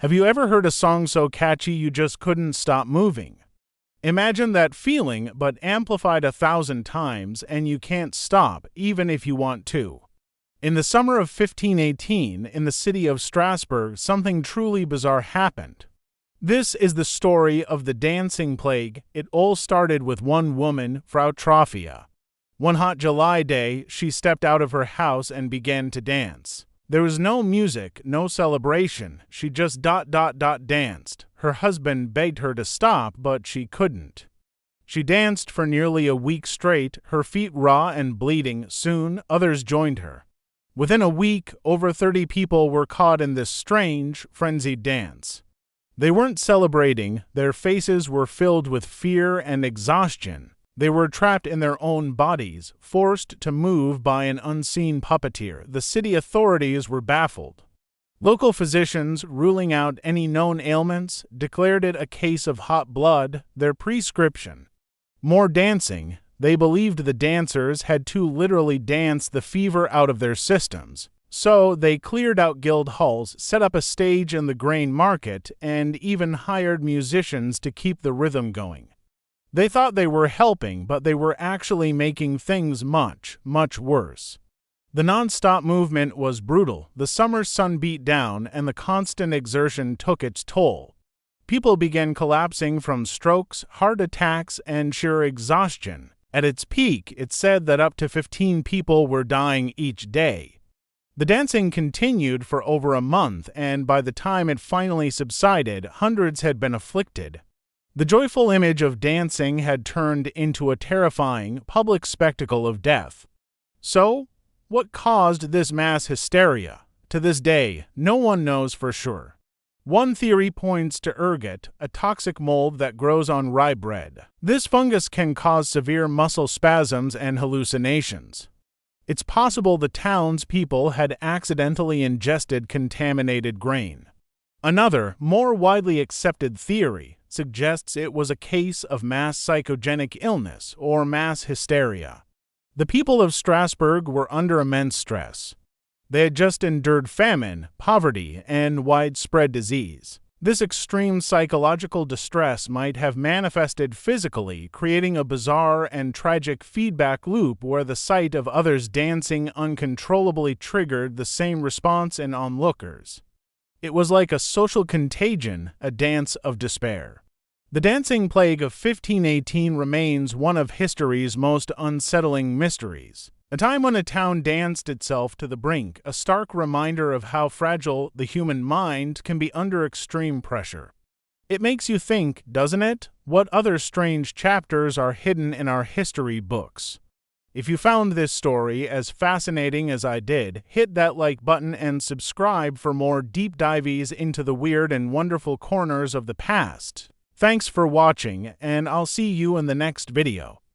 Have you ever heard a song so catchy you just couldn't stop moving? Imagine that feeling, but amplified 1,000 times, and you can't stop, even if you want to. In the summer of 1518, in the city of Strasbourg, something truly bizarre happened. This is the story of the dancing plague. It all started with one woman, Frau Trophia. One hot July day, she stepped out of her house and began to dance. There was no music, no celebration. She just danced. Her husband begged her to stop, but she couldn't. She danced for nearly a week straight, her feet raw and bleeding. Soon, others joined her. Within a week, over 30 people were caught in this strange, frenzied dance. They weren't celebrating. Their faces were filled with fear and exhaustion. They were trapped in their own bodies, forced to move by an unseen puppeteer. The city authorities were baffled. Local physicians, ruling out any known ailments, declared it a case of hot blood, their prescription. More dancing. They believed the dancers had to literally dance the fever out of their systems. So they cleared out guild halls, set up a stage in the grain market, and even hired musicians to keep the rhythm going. They thought they were helping, but they were actually making things much, much worse. The non-stop movement was brutal. The summer sun beat down, and the constant exertion took its toll. People began collapsing from strokes, heart attacks, and sheer exhaustion. At its peak, it said that up to 15 people were dying each day. The dancing continued for over a month, and by the time it finally subsided, hundreds had been afflicted. The joyful image of dancing had turned into a terrifying, public spectacle of death. So, what caused this mass hysteria? To this day, no one knows for sure. One theory points to ergot, a toxic mold that grows on rye bread. This fungus can cause severe muscle spasms and hallucinations. It's possible the townspeople had accidentally ingested contaminated grain. Another, more widely accepted theory suggests it was a case of mass psychogenic illness or mass hysteria. The people of Strasbourg were under immense stress. They had just endured famine, poverty, and widespread disease. This extreme psychological distress might have manifested physically, creating a bizarre and tragic feedback loop where the sight of others dancing uncontrollably triggered the same response in onlookers. It was like a social contagion, a dance of despair. The dancing plague of 1518 remains one of history's most unsettling mysteries. A time when a town danced itself to the brink, a stark reminder of how fragile the human mind can be under extreme pressure. It makes you think, doesn't it? What other strange chapters are hidden in our history books? If you found this story as fascinating as I did, hit that like button and subscribe for more deep dives into the weird and wonderful corners of the past. Thanks for watching, and I'll see you in the next video.